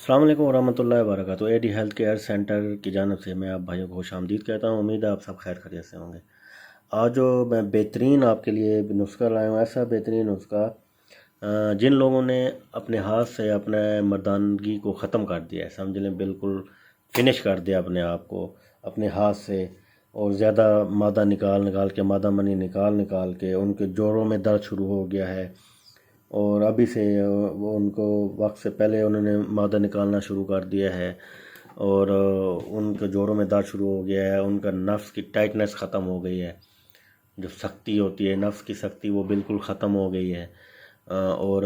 अस्सलाम वालेकुम वरहमतुल्लाहि वबरकातुहू। एडी हेल्थ केयर सेंटर की जानब से मैं आप भाइयों को खुश आमदीद कहता हूँ। उम्मीद है आप सब खैर खैरियत से होंगे। आज जो मैं बेहतरीन आपके लिए नुस्खा लाया हूँ, ऐसा बेहतरीन नुस्खा जिन लोगों ने अपने हाथ से अपने मर्दानगी को ख़त्म कर दिया है, समझ लें बिल्कुल फिनिश कर दिया अपने आप को अपने हाथ से, और ज़्यादा मादा निकाल निकाल के, मादा मनी निकाल निकाल के उनके जोड़ों में दर्द शुरू हो गया है, और अभी से वो उनको वक्त से पहले उन्होंने मादा निकालना शुरू कर दिया है, और उनके जोड़ों में दर्द शुरू हो गया है, उनका नफ्स की टाइटनेस ख़त्म हो गई है, जो सख्ती होती है नफ्स की सख्ती वो बिल्कुल ख़त्म हो गई है, और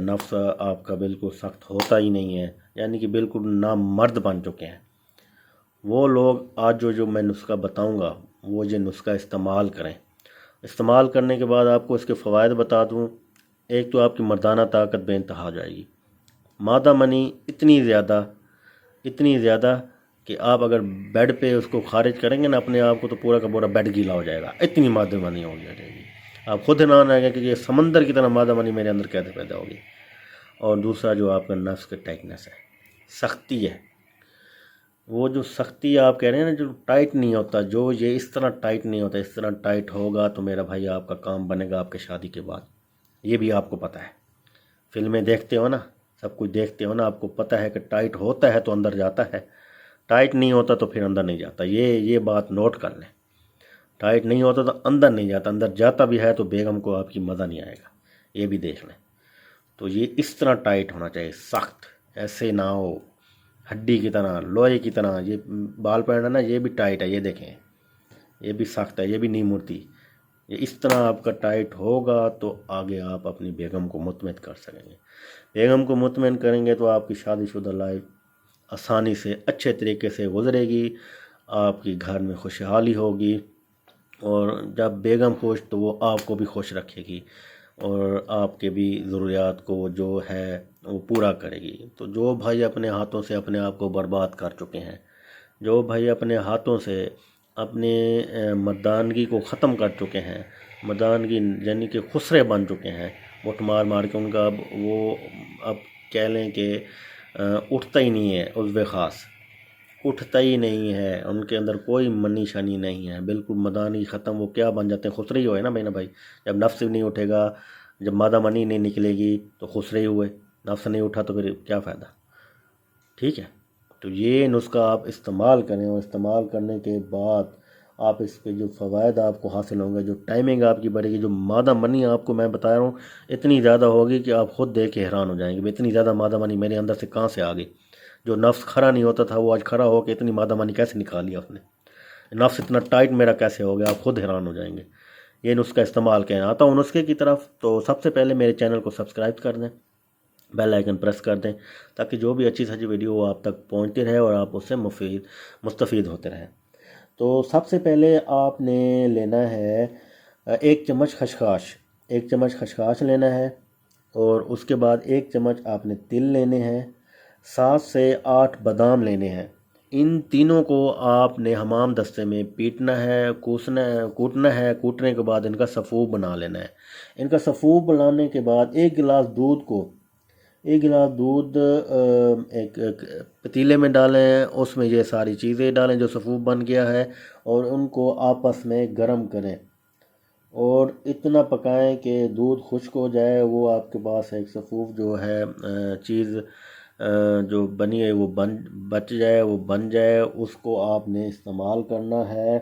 नफ्स आपका बिल्कुल सख्त होता ही नहीं है, यानी कि बिल्कुल नामर्द बन चुके हैं वो लोग। आज जो जो मैं नुस्खा बताऊंगा वो ये नुस्खा इस्तेमाल करें। इस्तेमाल करने के बाद आपको इसके फ़वाइद बता दूं। एक तो आपकी मर्दाना ताकत बेइंतहा हो जाएगी, मादा मनी इतनी ज़्यादा कि आप अगर बेड पे उसको खारिज करेंगे ना अपने आप को, तो पूरा का पूरा बेड गीला हो जाएगा, इतनी मादा मनी हो जाएगी। आप खुद हैरान आएगा कि ये समंदर की तरह मादा मनी मेरे अंदर कैसे पैदा होगी। और दूसरा जो आपका नफ्स का टाइटनेस है, सख्ती है, वो जो सख्ती आप कह रहे हैं ना, जो टाइट नहीं होता, जो ये इस तरह टाइट नहीं होता, इस तरह टाइट होगा तो मेरा भाई आपका काम बनेगा आपके शादी के बाद। ये भी आपको पता है, फिल्में देखते हो ना, सब कुछ देखते हो ना, आपको पता है कि टाइट होता है तो अंदर जाता है, टाइट नहीं होता तो फिर अंदर नहीं जाता। ये बात नोट कर लें, टाइट नहीं होता तो अंदर नहीं जाता, अंदर जाता भी है तो बेगम को आपकी मज़ा नहीं आएगा, ये भी देख लें। तो ये इस तरह टाइट होना चाहिए, सख्त, ऐसे ना हो हड्डी की तरह, लोहे की तरह। ये बाल पैड है ना, ये भी टाइट है, ये देखें, ये भी सख्त है, ये भी नहीं मुड़ती। ये इस तरह आपका टाइट होगा तो आगे आप अपनी बेगम को मुतमईन कर सकेंगे। बेगम को मुतमईन करेंगे तो आपकी शादीशुदा लाइफ आसानी से अच्छे तरीके से गुजरेगी, आपकी घर में खुशहाली होगी, और जब बेगम खुश तो वो आपको भी खुश रखेगी, और आपके भी ज़रूरियात को जो है वो पूरा करेगी। तो जो भाई अपने हाथों से अपने आप को बर्बाद कर चुके हैं, जो भाई अपने हाथों से अपने मर्दानगी को ख़त्म कर चुके हैं, मर्दानगी यानी कि खुसरे बन चुके हैं, मुठ मार मार के उनका अब वो, अब कह लें कि उठता ही नहीं है, उज़्व ख़ास उठता ही नहीं है, उनके अंदर कोई मनी शनी नहीं है, बिल्कुल मदानी ख़त्म। वो क्या बन जाते हैं, खुसरे ही हुए ना भाई ना भाई। जब नफ्स नहीं उठेगा, जब मादा मनी नहीं निकलेगी तो खुसरे ही हुए, नफ्स नहीं उठा तो फिर क्या फ़ायदा। ठीक है, तो ये नुस्खा आप इस्तेमाल करें, और इस्तेमाल करने के बाद आप इसके जो फ़वाइद आपको हासिल होंगे, जो टाइमिंग आपकी बढ़ेगी, जो मादा मनी आपको मैं बता रहा हूँ इतनी ज़्यादा होगी कि आप खुद देख के हैरान हो जाएंगे, इतनी ज़्यादा मादा मनी मेरे अंदर से कहाँ से आ गई। जो नफ्स खरा नहीं होता था वो आज खरा हो के इतनी मादा मनी कैसे निकाल लिया उसने, नफ्स इतना टाइट मेरा कैसे हो गया, आप खुद हैरान हो जाएंगे। ये नुस्खा इस्तेमाल करें। आता हूँ नुस्खे की तरफ। तो सबसे पहले मेरे चैनल को सब्सक्राइब कर दें, बेल आइकन प्रेस कर दें, ताकि जो भी अच्छी सच्ची वीडियो वो आप तक पहुंचती रहे और आप उससे मुस्तफ़ीद होते रहें। तो सबसे पहले आपने लेना है एक चम्मच खसखस, एक चम्मच खसखस लेना है, और उसके बाद एक चम्मच आपने तिल लेने हैं, 7 से 8 बादाम लेने हैं। इन तीनों को आपने हमाम दस्ते में पीटना है, कूटना है। कूटने के बाद इनका सफ़ूब बना लेना है। इनका सफ़ूब बनाने के बाद एक गिलास दूध एक पतीले में डालें, उसमें ये सारी चीज़ें डालें जो सफ़ूब बन गया है, और उनको आपस में गर्म करें, और इतना पकाएं कि दूध खुश्क हो जाए। वो आपके पास एक सफ़ूफ जो है चीज़ जो बनी है वो बच जाए, वो बन जाए, उसको आपने इस्तेमाल करना है।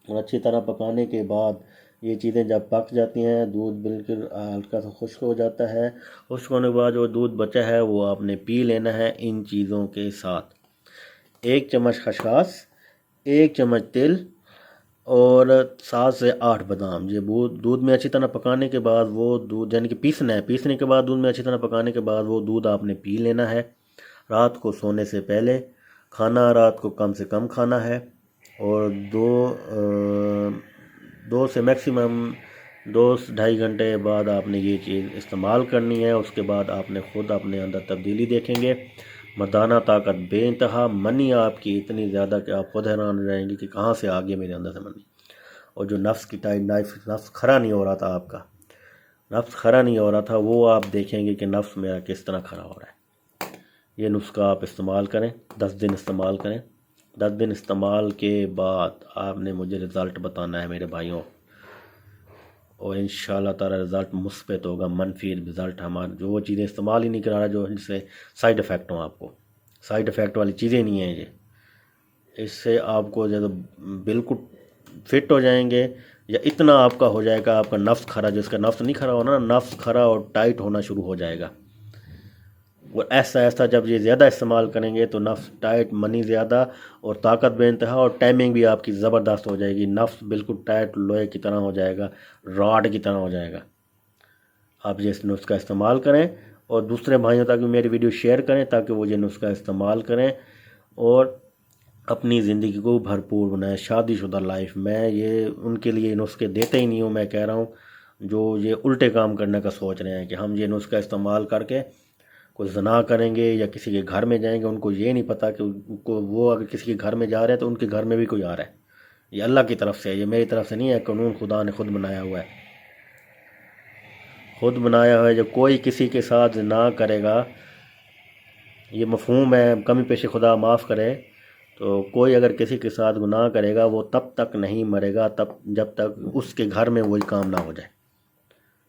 और अच्छी तरह पकाने के बाद ये चीज़ें जब पक जाती हैं, दूध बिल्कुल हल्का सा खुश्क हो जाता है, खुश्क होने के बाद जो दूध बचा है वो आपने पी लेना है इन चीज़ों के साथ। 1 चम्मच खसखस, 1 चम्मच तिल, और 7 से 8 बादाम। ये वो दूध में अच्छी तरह पकाने के बाद वो दूध यानी कि पीसना है, पीसने के बाद दूध में अच्छी तरह पकाने के बाद वो दूध आपने पी लेना है। रात को सोने से पहले खाना रात को कम से कम खाना है, और दो से मैक्सिमम 2 से ढाई घंटे बाद आपने ये चीज़ इस्तेमाल करनी है। उसके बाद आपने ख़ुद अपने अंदर तब्दीली देखेंगे, मर्दाना ताकत बेइंतहा, मनी आपकी इतनी ज़्यादा कि आप खुद हैरान हो जाएंगे कि कहाँ से आ गई मेरे अंदर से मनी। और जो नफ्स की टाइट नफ्स खरा नहीं हो रहा था, आपका नफ्स खरा नहीं हो रहा था, वो आप देखेंगे कि नफ्स मेरा किस तरह खरा हो रहा है। یہ نسخہ آپ استعمال کریں، 10 دن استعمال کریں، 10 دن استعمال کے بعد آپ نے مجھے رزلٹ بتانا ہے میرے بھائیوں، اور انشاءاللہ تعالی رزلٹ مثبت ہوگا، منفی رزلٹ ہمارا جو وہ چیزیں استعمال ہی نہیں کرا رہا جو جس سے سائیڈ افیکٹ ہوں، آپ کو سائیڈ افیکٹ والی چیزیں نہیں ہیں یہ، اس سے آپ کو جب بالکل فٹ ہو جائیں گے، یا اتنا آپ کا ہو جائے گا، آپ کا نفس کھرا، جس کا نفس نہیں کھرا ہونا نا، نفس کھرا اور ٹائٹ ہونا شروع ہو جائے گا، اور ایسا ایسا جب یہ زیادہ استعمال کریں گے تو نفس ٹائٹ، منی زیادہ اور طاقت بے انتہا، اور ٹائمنگ بھی آپ کی زبردست ہو جائے گی، نفس بالکل ٹائٹ لوہے کی طرح ہو جائے گا، راڈ کی طرح ہو جائے گا۔ آپ یہ نسخہ استعمال کریں اور دوسرے بھائیوں تک بھی میری ویڈیو شیئر کریں تاکہ وہ یہ نسخہ استعمال کریں اور اپنی زندگی کو بھرپور بنائیں، شادی شدہ لائف میں۔ یہ ان کے لیے نسخے دیتے ہی نہیں ہوں، میں کہہ رہا ہوں جو یہ الٹے کام کرنے کا سوچ رہے ہیں کہ ہم یہ نسخہ استعمال کر کے کوئی زنا کریں گے یا کسی کے گھر میں جائیں گے، ان کو یہ نہیں پتہ کہ ان کو وہ اگر کسی کے گھر میں جا رہے ہیں تو ان کے گھر میں بھی کوئی آ رہا ہے۔ یہ اللہ کی طرف سے ہے، یہ میری طرف سے نہیں ہے، قانون خدا نے خود بنایا ہوا ہے، خود بنایا ہوا ہے۔ جب کوئی کسی کے ساتھ زنا کرے گا، یہ مفہوم ہے، کمی پیش خدا معاف کرے، تو کوئی اگر کسی کے ساتھ گناہ کرے گا وہ تب تک نہیں مرے گا تب جب تک اس کے گھر میں وہی کام نہ ہو جائے۔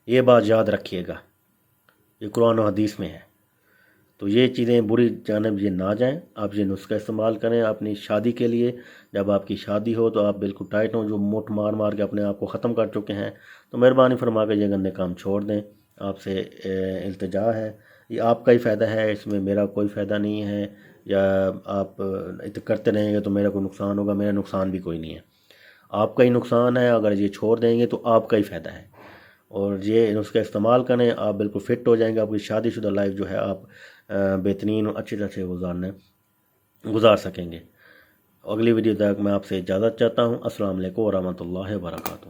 یہ بات یاد رکھیے گا، یہ قرآن و حدیث میں ہے۔ تو یہ چیزیں بری جانب یہ نہ جائیں، آپ یہ نسخہ استعمال کریں اپنی شادی کے لیے۔ جب آپ کی شادی ہو تو آپ بالکل ٹائٹ ہوں، جو موٹ مار مار کے اپنے آپ کو ختم کر چکے ہیں تو مہربانی فرما کے یہ گندے کام چھوڑ دیں، آپ سے التجا ہے۔ یہ آپ کا ہی فائدہ ہے، اس میں میرا کوئی فائدہ نہیں ہے، یا آپ کرتے رہیں گے تو میرا کوئی نقصان ہوگا، میرا نقصان بھی کوئی نہیں ہے، آپ کا ہی نقصان ہے۔ اگر یہ چھوڑ دیں گے تو آپ کا ہی فائدہ ہے، اور یہ نسخہ استعمال کریں، آپ بالکل فٹ ہو جائیں گے، آپ کی شادی شدہ لائف جو ہے آپ بہترین اور اچھی طرح سے گزار سکیں گے۔ اگلی ویڈیو تک میں آپ سے اجازت چاہتا ہوں۔ السلام علیکم ورحمۃ اللہ وبرکاتہ۔